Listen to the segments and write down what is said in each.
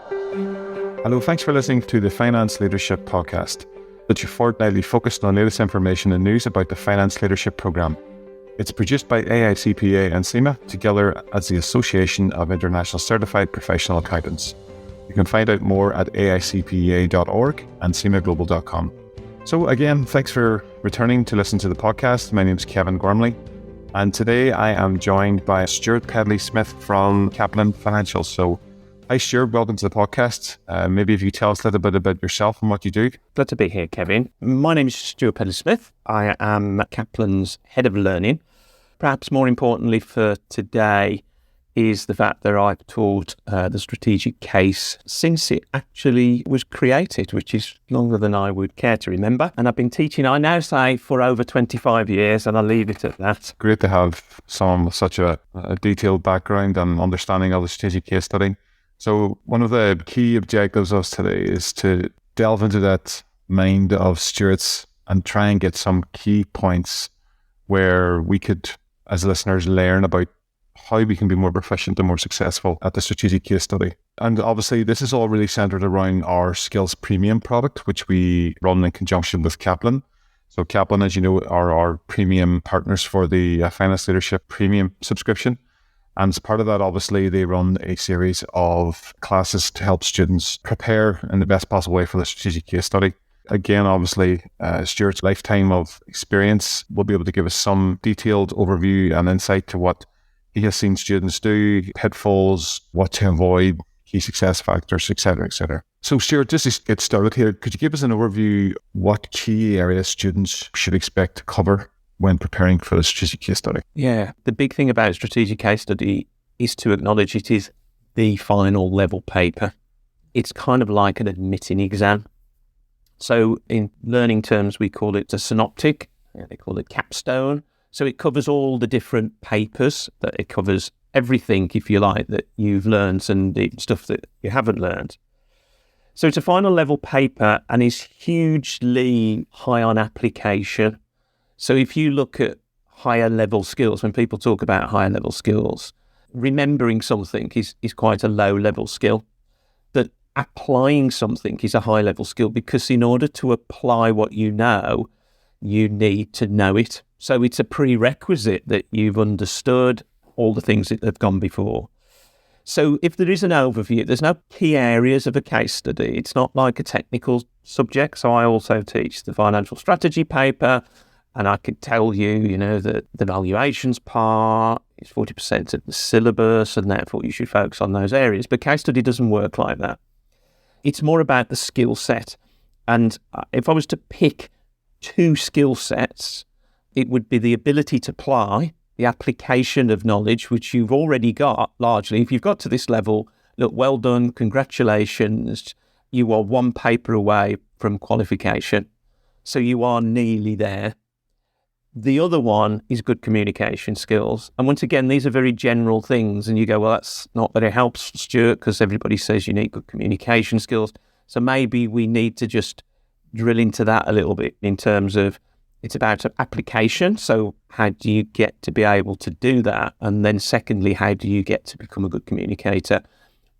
Hello, thanks for listening to the Finance Leadership Podcast, which is fortnightly focused on latest information and news about the Finance Leadership Programme. It's produced by AICPA and CIMA, together as the Association of International Certified Professional Accountants. You can find out more at AICPA.org and cimaglobal.com. So again, thanks for returning to listen to the podcast. My name is Kevin Gormley, and today I am joined by Stuart Pedley-Smith from Kaplan Financial. So, hi Stuart, welcome to the podcast. Maybe if you tell us a little bit about yourself and what you do. Glad to be here, Kevin. My name is Stuart Pedley-Smith. I am Kaplan's Head of Learning. Perhaps more importantly for today is the fact that I've taught the strategic case since it actually was created, which is longer than I would care to remember. And I've been teaching, I now say, for over 25 years, and I'll leave it at that. Great to have someone with such a detailed background and understanding of the strategic case study. So one of the key objectives of us today is to delve into that mind of Stuart's and try and get some key points where we could, as listeners, learn about how we can be more proficient and more successful at the strategic case study. And obviously, this is all really centered around our Skills Premium product, which we run in conjunction with Kaplan. So Kaplan, as you know, are our premium partners for the Finance Leadership Premium subscription. And as part of that, obviously, they run a series of classes to help students prepare in the best possible way for the strategic case study. Again, obviously, Stuart's lifetime of experience will be able to give us some detailed overview and insight to what he has seen students do, pitfalls, what to avoid, key success factors, etc., etc. So, Stuart, just to get started here, could you give us an overview what key areas students should expect to cover when preparing for a strategic case study? Yeah, the big thing about a strategic case study is to acknowledge it is the final level paper. It's kind of like an admitting exam. So in learning terms, we call it a synoptic. They call it capstone. So it covers all the different papers, that it covers everything, if you like, that you've learned and the stuff that you haven't learned. So it's a final level paper and is hugely high on application. So if you look at higher level skills, when people talk about higher level skills, remembering something is quite a low level skill. That applying something is a high level skill, because in order to apply what you know, you need to know it. So it's a prerequisite that you've understood all the things that have gone before. So if there is an overview, there's no key areas of a case study. It's not like a technical subject. So I also teach the financial strategy paper, and I could tell you, that the valuations part is 40% of the syllabus, and therefore you should focus on those areas. But case study doesn't work like that. It's more about the skill set. And if I was to pick two skill sets, it would be the ability to apply, the application of knowledge, which you've already got largely. If you've got to this level, look, well done, congratulations. You are one paper away from qualification. So you are nearly there. The other one is good communication skills. And once again, these are very general things. And you go, well, that's not that it helps, Stuart, because everybody says you need good communication skills. So maybe we need to just drill into that a little bit in terms of it's about application. So how do you get to be able to do that? And then secondly, how do you get to become a good communicator?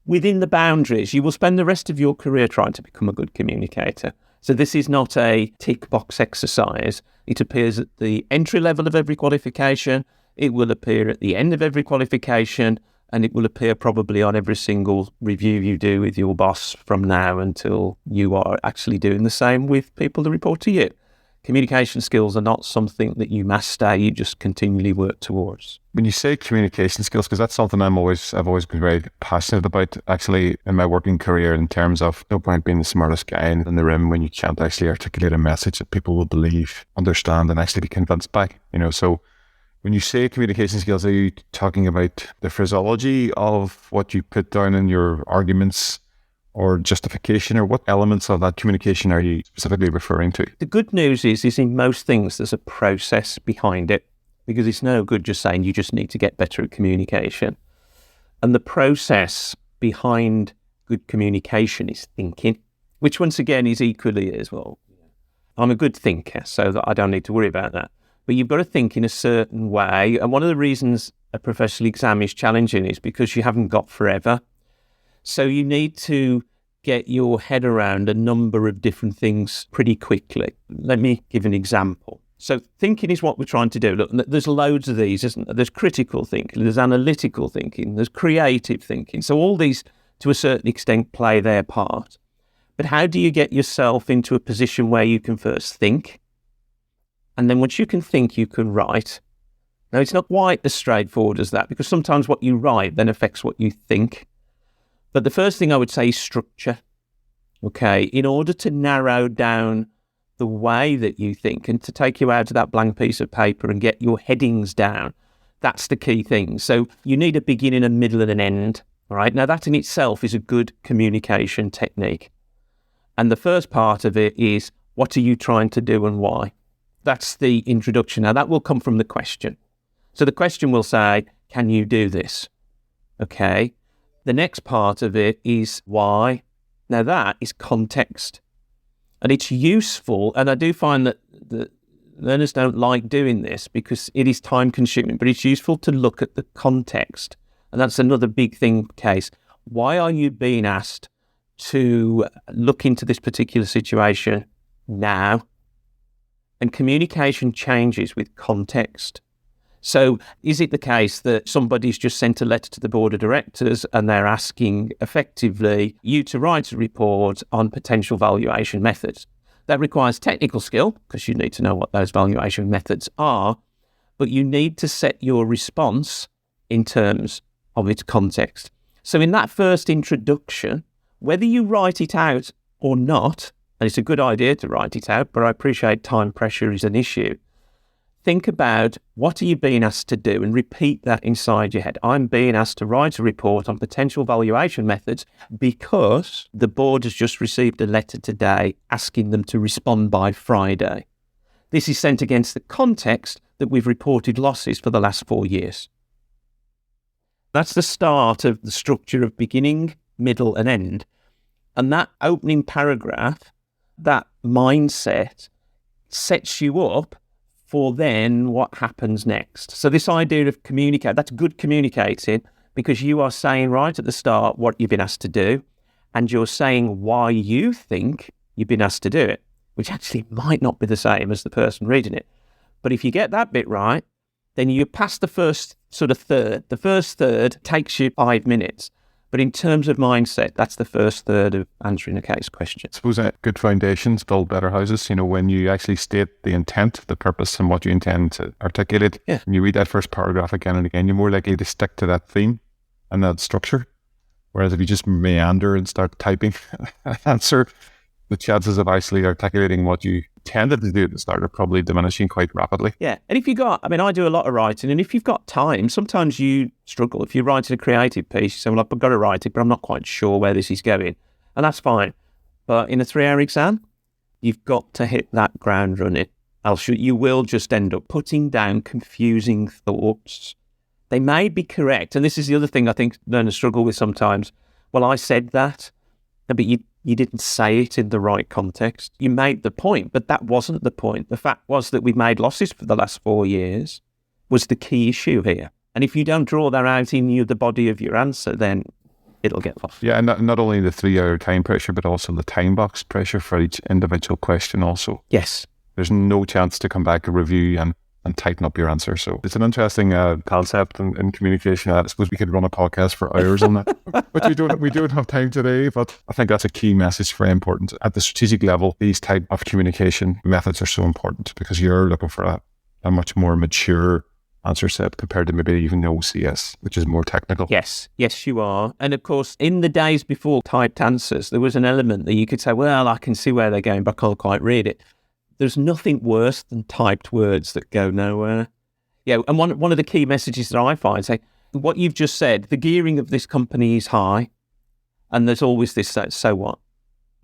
Within the boundaries, you will spend the rest of your career trying to become a good communicator. So this is not a tick box exercise. It appears at the entry level of every qualification. It will appear at the end of every qualification, and it will appear probably on every single review you do with your boss from now until you are actually doing the same with people that report to you. Communication skills are not something that you master, you just continually work towards. When you say communication skills, because that's something I've always been very passionate about, actually, in my working career, in terms of no point being the smartest guy in the room when you can't actually articulate a message that people will believe, understand, and actually be convinced by. So when you say communication skills, are you talking about the phraseology of what you put down in your arguments or justification, or what elements of that communication are you specifically referring to? The good news is in most things there's a process behind it, because it's no good just saying you just need to get better at communication. And the process behind good communication is thinking, which once again is equally as well. I'm a good thinker, so that I don't need to worry about that. But you've got to think in a certain way. And one of the reasons a professional exam is challenging is because you haven't got forever. So you need to get your head around a number of different things pretty quickly. Let me give an example. So thinking is what we're trying to do. Look, there's loads of these, isn't there? There's critical thinking, there's analytical thinking, there's creative thinking. So all these, to a certain extent, play their part. But how do you get yourself into a position where you can first think? And then once you can think, you can write. Now, it's not quite as straightforward as that, because sometimes what you write then affects what you think. But the first thing I would say is structure. Okay, in order to narrow down the way that you think and to take you out of that blank piece of paper and get your headings down, that's the key thing. So you need a beginning, a middle, and an end. All right. Now, that in itself is a good communication technique. And the first part of it is, what are you trying to do and why? That's the introduction. Now, that will come from the question. So the question will say, can you do this? Okay. The next part of it is why. Now, that is context. And it's useful, and I do find that the learners don't like doing this because it is time consuming, but it's useful to look at the context. And that's another big thing case. Why are you being asked to look into this particular situation now? And communication changes with context. So is it the case that somebody's just sent a letter to the board of directors and they're asking effectively you to write a report on potential valuation methods? That requires technical skill because you need to know what those valuation methods are, but you need to set your response in terms of its context. So in that first introduction, whether you write it out or not, and it's a good idea to write it out, but I appreciate time pressure is an issue. Think about what are you being asked to do and repeat that inside your head. I'm being asked to write a report on potential valuation methods because the board has just received a letter today asking them to respond by Friday. This is sent against the context that we've reported losses for the last 4 years. That's the start of the structure of beginning, middle, and end. And that opening paragraph, that mindset, sets you up for then what happens next. So this idea of communicate, that's good communicating because you are saying right at the start what you've been asked to do, and you're saying why you think you've been asked to do it, which actually might not be the same as the person reading it. But if you get that bit right, then you pass the first sort of third. The first third takes you 5 minutes. But in terms of mindset, that's the first third of answering a case question. I suppose good foundations build better houses. You know, when you actually state the intent, the purpose, and what you intend to articulate, and you read that first paragraph again and again, you're more likely to stick to that theme and that structure. Whereas if you just meander and start typing an answer, the chances of actually articulating what you tended to do at the start are probably diminishing quite rapidly. Yeah. And if you got, I mean, I do a lot of writing, and if you've got time, sometimes you struggle. If you're writing a creative piece, you say, well, I've got to write it, but I'm not quite sure where this is going. And that's fine. But in a 3-hour exam, you've got to hit that ground running. Else you will just end up putting down confusing thoughts. They may be correct. And this is the other thing I think learners struggle with sometimes. Well, I said that, but you didn't say it in the right context. You made the point, but that wasn't the point. The fact was that we've made losses for the last 4 years was the key issue here. And if you don't draw that out in the body of your answer, then it'll get lost. Yeah, and not only the 3-hour time pressure, but also the time box pressure for each individual question also. Yes. There's no chance to come back and review and tighten up your answer. So it's an interesting concept in communication. I suppose we could run a podcast for hours on that, but we don't have time today. But I think that's a key message, very important. At the strategic level, these type of communication methods are so important because you're looking for a much more mature answer set compared to maybe even the OCS, which is more technical. Yes, you are. And of course, in the days before typed answers, there was an element that you could say, well, I can see where they're going, but I can't quite read it. There's nothing worse than typed words that go nowhere. Yeah, and one of the key messages that I find, say, what you've just said, the gearing of this company is high, and there's always this, so what?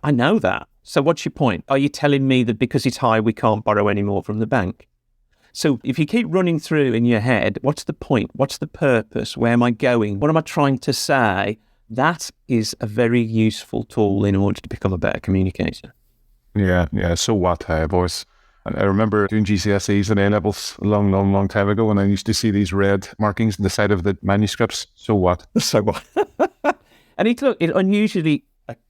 I know that. So what's your point? Are you telling me that because it's high, we can't borrow any more from the bank? So if you keep running through in your head, what's the point? What's the purpose? Where am I going? What am I trying to say? That is a very useful tool in order to become a better communicator. Yeah. So what? I remember doing GCSEs and A-levels a long time ago, and I used to see these red markings on the side of the manuscripts. So what? So what? And unusually,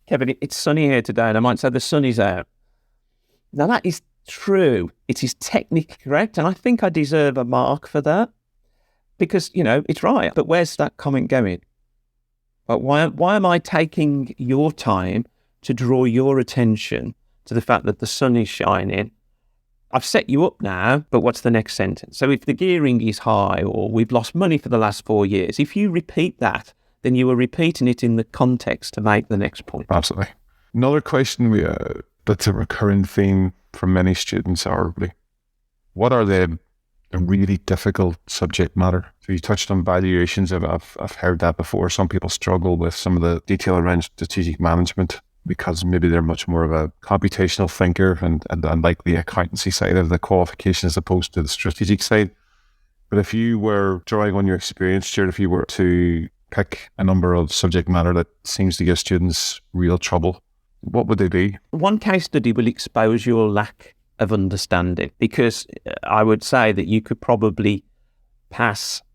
Kevin, it's sunny here today, and I might say the sun is out. Now, that is true. It is technically correct, and I think I deserve a mark for that because, it's right. But where's that comment going? But why am I taking your time to draw your attention to the fact that the sun is shining? I've set you up now, but what's the next sentence? So if the gearing is high or we've lost money for the last 4 years, if you repeat that, then you are repeating it in the context to make the next point. Absolutely. Another question that's a recurring theme for many students are, what are the really difficult subject matter? So you touched on valuations. I've heard that before. Some people struggle with some of the detail around strategic management because maybe they're much more of a computational thinker and like the accountancy side of the qualification as opposed to the strategic side. But if you were drawing on your experience, Stuart, if you were to pick a number of subject matter that seems to give students real trouble, what would they be? One case study will expose your lack of understanding, because I would say that you could probably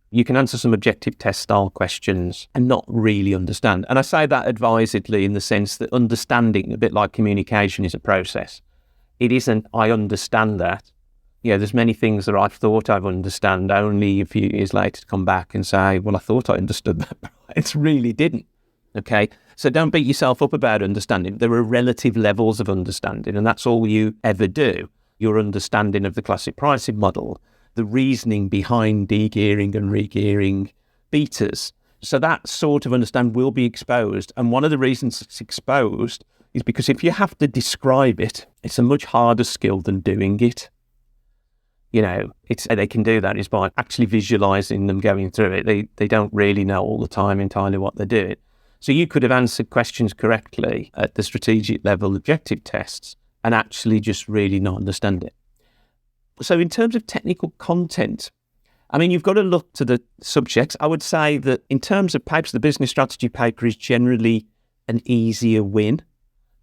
you can answer some objective test style questions and not really understand. And I say that advisedly in the sense that understanding, a bit like communication, is a process. It isn't, I understand that. There's many things that I've thought I've understand only a few years later to come back and say, well, I thought I understood that, but it really didn't. Okay, so don't beat yourself up about understanding. There are relative levels of understanding, and that's all you ever do. Your understanding of the classic pricing model, the reasoning behind de-gearing and re-gearing betas. So that sort of understanding will be exposed. And one of the reasons it's exposed is because if you have to describe it, it's a much harder skill than doing it. They can do that is by actually visualizing them going through it. They don't really know all the time entirely what they're doing. So you could have answered questions correctly at the strategic level objective tests and actually just really not understand it. So in terms of technical content, you've got to look to the subjects. I would say that in terms of papers, the business strategy paper is generally an easier win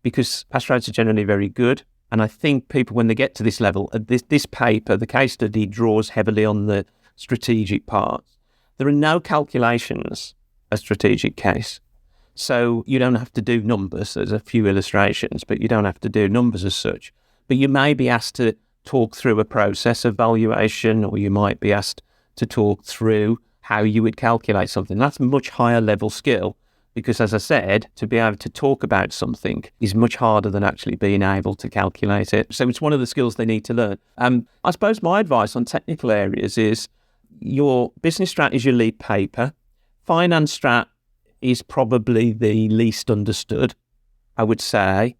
because pass rates are generally very good. And I think people, when they get to this level, this paper, the case study, draws heavily on the strategic parts. There are no calculations a strategic case. So you don't have to do numbers. There's a few illustrations, but you don't have to do numbers as such. But you may be asked to talk through a process of valuation, or you might be asked to talk through how you would calculate something. That's a much higher level skill because, as I said, to be able to talk about something is much harder than actually being able to calculate it. So it's one of the skills they need to learn. I suppose my advice on technical areas is your business strat is your lead paper. Finance strat is probably the least understood, I would say.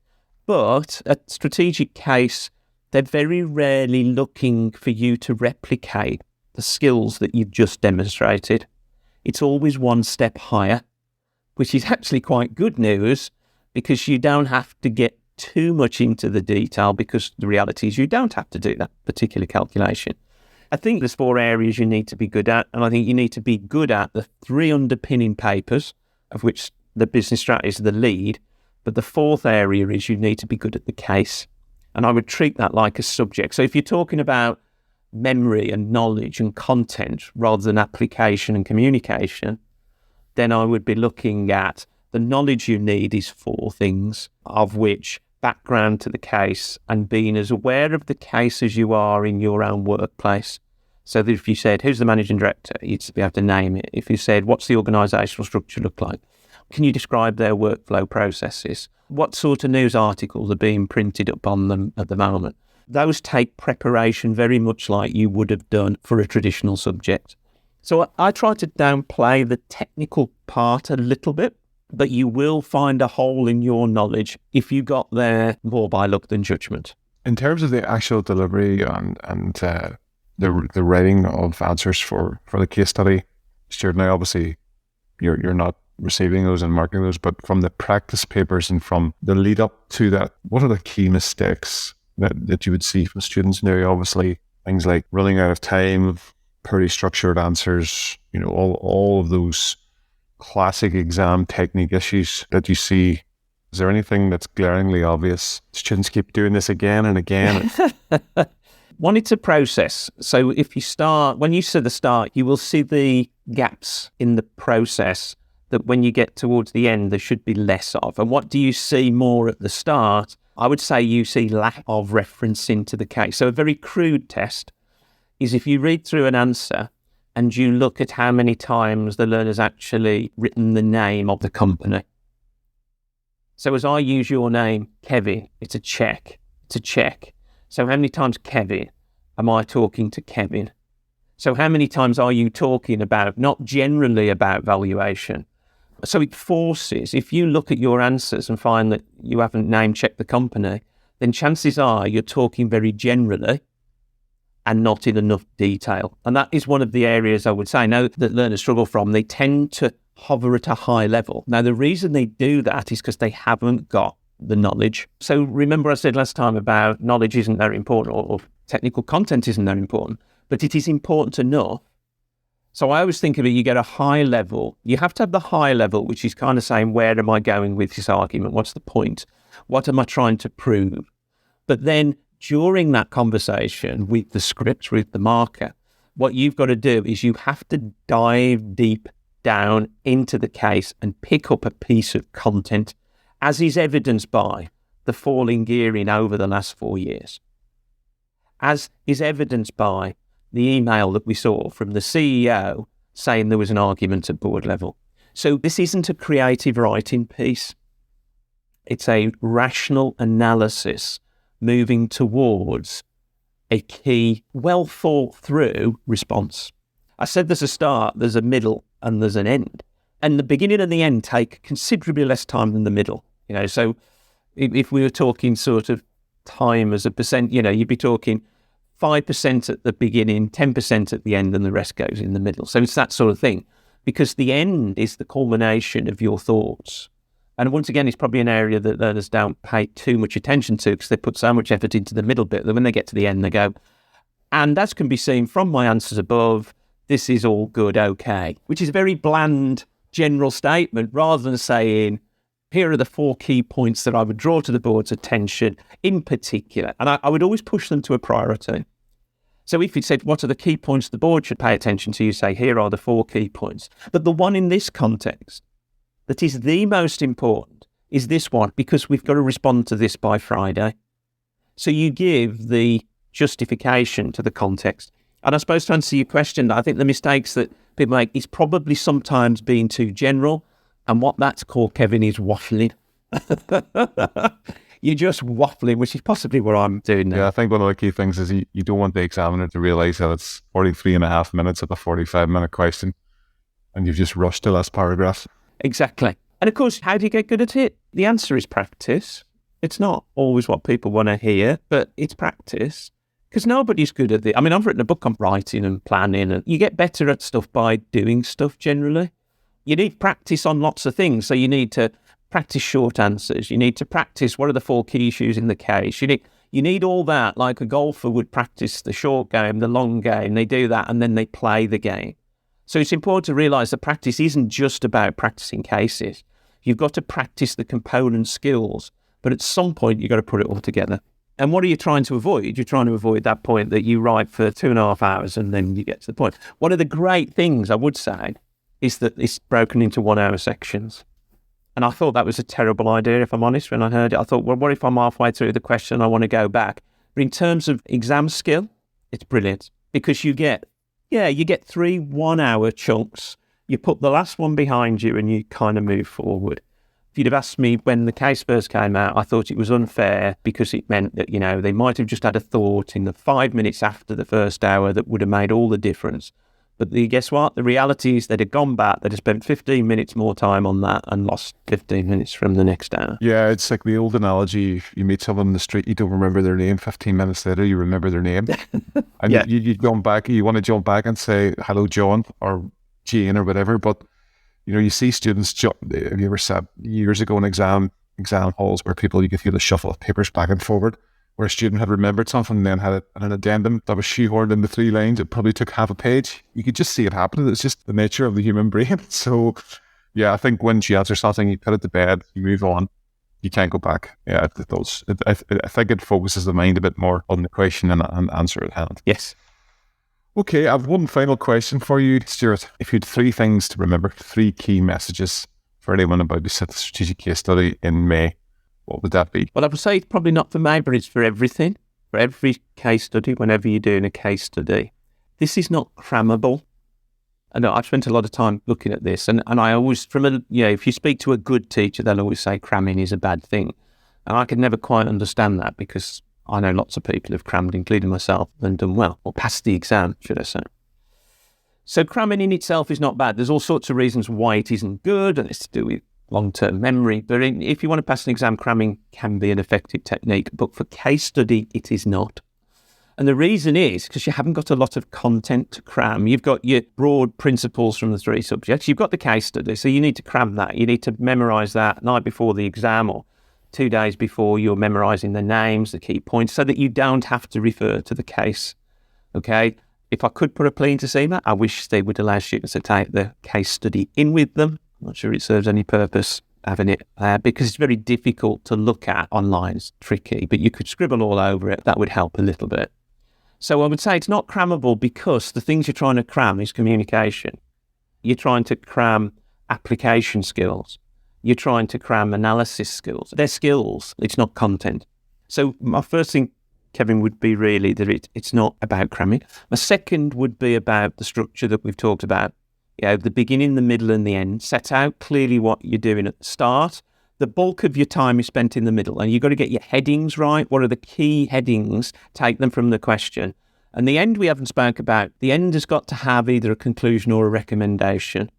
But a strategic case, they're very rarely looking for you to replicate the skills that you've just demonstrated. It's always one step higher, which is actually quite good news because you don't have to get too much into the detail because the reality is you don't have to do that particular calculation. I think there's 4 areas you need to be good at, and I think you need to be good at the 3 underpinning papers, of which the business strat is the lead, but the 4th area is you need to be good at the case. And I would treat that like a subject. So if you're talking about memory and knowledge and content rather than application and communication, then I would be looking at the knowledge you need is 4 things, of which background to the case and being as aware of the case as you are in your own workplace. So that if you said, who's the managing director? You'd be able to name it. If you said, what's the organisational structure look like? Can you describe their workflow processes? What sort of news articles are being printed up on them at the moment? Those take preparation very much like you would have done for a traditional subject. So I try to downplay the technical part a little bit, but you will find a hole in your knowledge if you got there more by luck than judgment. In terms of the actual delivery and the writing of answers for the case study, Stuart, now obviously you're not receiving those and marking those, but from the practice papers and from the lead up to that, what are the key mistakes that you would see from students now? Obviously, things like running out of time, poorly structured answers, all of those classic exam technique issues that you see. Is there anything that's glaringly obvious? Students keep doing this again and again. One, it's a process. So if you start, when you see the start, you will see the gaps in the process that when you get towards the end, there should be less of. And what do you see more at the start? I would say you see lack of reference into the case. So a very crude test is if you read through an answer and you look at how many times the learner's actually written the name of the company. So as I use your name, Kevin, it's a check. It's a check. So how many times, Kevin, am I talking to Kevin? So how many times are you talking about, not generally about valuation? So it forces, if you look at your answers and find that you haven't name-checked the company, then chances are you're talking very generally and not in enough detail. And that is one of the areas I would say now that learners struggle from. They tend to hover at a high level. Now, the reason they do that is because they haven't got the knowledge. So remember I said last time about knowledge isn't very important or technical content isn't that important, but it is important enough. So I always think of it, you get a high level. You have to have the high level, which is kind of saying, where am I going with this argument? What's the point? What am I trying to prove? But then during that conversation with the script, with the marker, what you've got to do is you have to dive deep down into the case and pick up a piece of content, as is evidenced by the falling gearing over the last 4 years, as is evidenced by the email that we saw from the CEO saying there was an argument at board level. So this isn't a creative writing piece. It's a rational analysis moving towards a key, well thought through response. I said there's a start, there's a middle, and there's an end. And the beginning and the end take considerably less time than the middle. So if we were talking sort of time as a percent, you'd be talking 5% at the beginning, 10% at the end, and the rest goes in the middle. So it's that sort of thing, because the end is the culmination of your thoughts. And once again, it's probably an area that learners don't pay too much attention to because they put so much effort into the middle bit that when they get to the end, they go, and that can be seen from my answers above, this is all good, okay, which is a very bland general statement rather than saying, here are the 4 key points that I would draw to the board's attention in particular. And I would always push them to a priority. So if you said, what are the key points the board should pay attention to, you say, here are the 4 key points. But the one in this context that is the most important is this one, because we've got to respond to this by Friday. So you give the justification to the context. And I suppose to answer your question, I think the mistakes that people make is probably sometimes being too general. And what that's called, Kevin, is waffling. You're just waffling, which is possibly what I'm doing now. Yeah, I think one of the key things is you don't want the examiner to realise that it's 43 and a half minutes of a 45-minute question and you've just rushed to last paragraph. Exactly. And of course, how do you get good at it? The answer is practice. It's not always what people want to hear, but it's practice. Because nobody's good at it. I mean, I've written a book on writing and planning, and you get better at stuff by doing stuff generally. You need practice on lots of things. So you need to practice short answers. You need to practice what are the 4 key issues in the case. You need all that, like a golfer would practice the short game, the long game. They do that and then they play the game. So it's important to realise that practice isn't just about practicing cases. You've got to practice the component skills, but at some point you've got to put it all together. And what are you trying to avoid? You're trying to avoid that point that you write for 2.5 hours and then you get to the point. One of the great things I would say is that it's broken into 1-hour sections. And I thought that was a terrible idea, if I'm honest, when I heard it. I thought, well, what if I'm halfway through the question and I want to go back? But in terms of exam skill, it's brilliant because you get 3 1-hour chunks. You put the last one behind you and you kind of move forward. If you'd have asked me when the case first came out, I thought it was unfair because it meant that, they might have just had a thought in the 5 minutes after the first hour that would have made all the difference. But guess what? The reality is they'd have gone back, they'd have spent 15 minutes more time on that and lost 15 minutes from the next hour. Yeah, it's like the old analogy, you meet someone in the street, you don't remember their name, 15 minutes later you remember their name. And Yeah. you want to jump back and say, hello, John, or Jane, or whatever, but you see students, have you ever sat years ago in exam halls where you could feel the shuffle of papers back and forward, where a student had remembered something and then had an addendum that was shoehorned into 3 lines. It probably took half a page. You could just see it happening. It's just the nature of the human brain. So, yeah, I think when she answers something, you put it to bed, you move on. You can't go back. Yeah, it does. I think it focuses the mind a bit more on the question and answer at hand. Yes. Okay, I have one final question for you, Stuart. If you had 3 things to remember, 3 key messages for anyone about to set the strategic case study in May, what would that be? Well, I would say it's probably not for May, but it's for everything. For every case study, whenever you're doing a case study, this is not crammable. I know I've spent a lot of time looking at this, and I always, if you speak to a good teacher, they'll always say cramming is a bad thing. And I could never quite understand that, because I know lots of people have crammed, including myself, and done well, or passed the exam, should I say. So cramming in itself is not bad. There's all sorts of reasons why it isn't good, and it's to do with long-term memory. But if you want to pass an exam, cramming can be an effective technique. But for case study, it is not. And the reason is because you haven't got a lot of content to cram. You've got your broad principles from the 3 subjects. You've got the case study, so you need to cram that. You need to memorise that night before the exam, or 2 days before. You're memorising the names, the key points, so that you don't have to refer to the case. Okay? If I could put a plea into CIMA, I wish they would allow students to take the case study in with them. I'm not sure it serves any purpose having it there, because it's very difficult to look at online. It's tricky, but you could scribble all over it. That would help a little bit. So I would say it's not crammable, because the things you're trying to cram is communication. You're trying to cram application skills. You're trying to cram analysis skills. They're skills. It's not content. So my first thing, Kevin, would be really that it's not about cramming. My second would be about the structure that we've talked about. The beginning, the middle, and the end. Set out clearly what you're doing at the start. The bulk of your time is spent in the middle, and you've got to get your headings right. What are the key headings? Take them from the question. And the end we haven't spoke about. The end has got to have either a conclusion or a recommendation,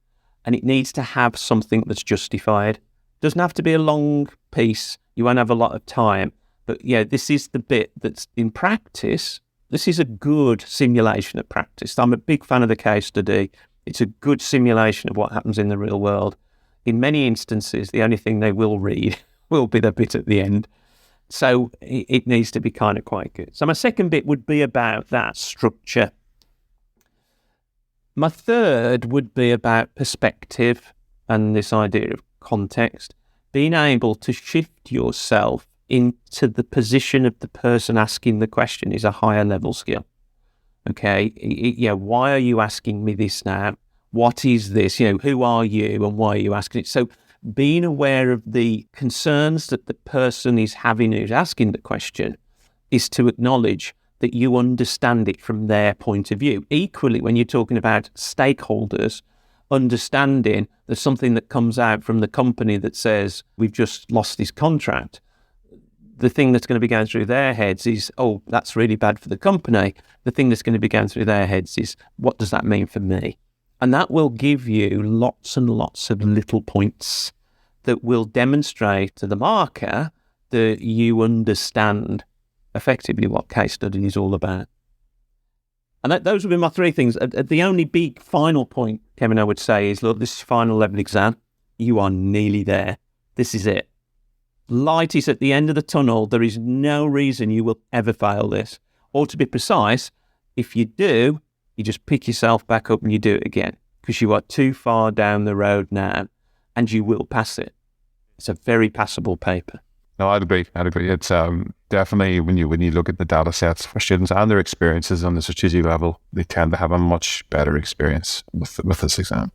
and it needs to have something that's justified. It doesn't have to be a long piece. You won't have a lot of time. But this is the bit that's in practice. This is a good simulation of practice. I'm a big fan of the case study. It's a good simulation of what happens in the real world. In many instances, the only thing they will read will be the bit at the end. So it needs to be kind of quite good. So my second bit would be about that structure. My third would be about perspective and this idea of context. Being able to shift yourself into the position of the person asking the question is a higher level skill. Okay, why are you asking me this now? What is this? Who are you and why are you asking it? So being aware of the concerns that the person is having who's asking the question is to acknowledge that you understand it from their point of view. Equally, when you're talking about stakeholders, understanding there's something that comes out from the company that says, we've just lost this contract. The thing that's going to be going through their heads is, oh, that's really bad for the company. The thing that's going to be going through their heads is, what does that mean for me? And that will give you lots and lots of little points that will demonstrate to the marker that you understand effectively what case study is all about. And those would be my 3 things. The only big final point, Kevin, I would say is, look, this is final level exam. You are nearly there. This is it. Light is at the end of the tunnel. There is no reason you will ever fail this. Or to be precise, if you do, you just pick yourself back up and you do it again, because you are too far down the road now, and you will pass it. It's a very passable paper. No, I'd agree. It's definitely, when you look at the data sets for students and their experiences on the strategic level, they tend to have a much better experience with this exam.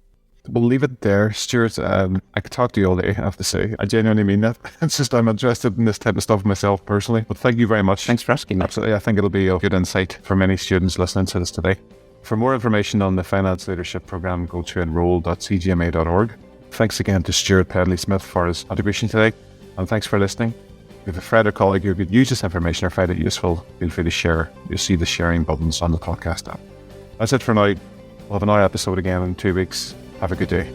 We'll leave it there, Stuart. I could talk to you all day, I have to say. I genuinely mean that. It's just I'm interested in this type of stuff myself personally. But thank you very much. Thanks for asking me. Absolutely. I think it'll be a good insight for many students listening to this today. For more information on the Finance Leadership Programme, go to enroll.cgma.org. Thanks again to Stuart Pedley-Smith for his contribution today. And thanks for listening. If you have a friend or colleague who could use this information or find it useful, feel free to share. You'll see the sharing buttons on the podcast app. That's it for now. We'll have another episode again in 2 weeks. Have a good day.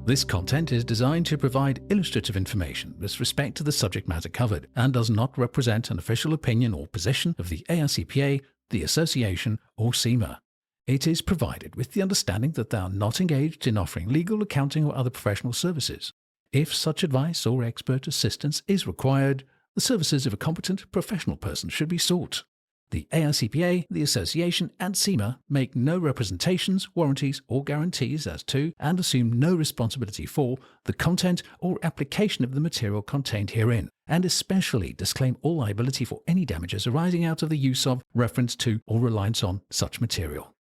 This content is designed to provide illustrative information with respect to the subject matter covered and does not represent an official opinion or position of the AICPA, the Association, or CIMA. It is provided with the understanding that they are not engaged in offering legal, accounting, or other professional services. If such advice or expert assistance is required, the services of a competent professional person should be sought. The AICPA, the Association, and CIMA make no representations, warranties, or guarantees as to, and assume no responsibility for, the content or application of the material contained herein, and especially disclaim all liability for any damages arising out of the use of, reference to, or reliance on such material.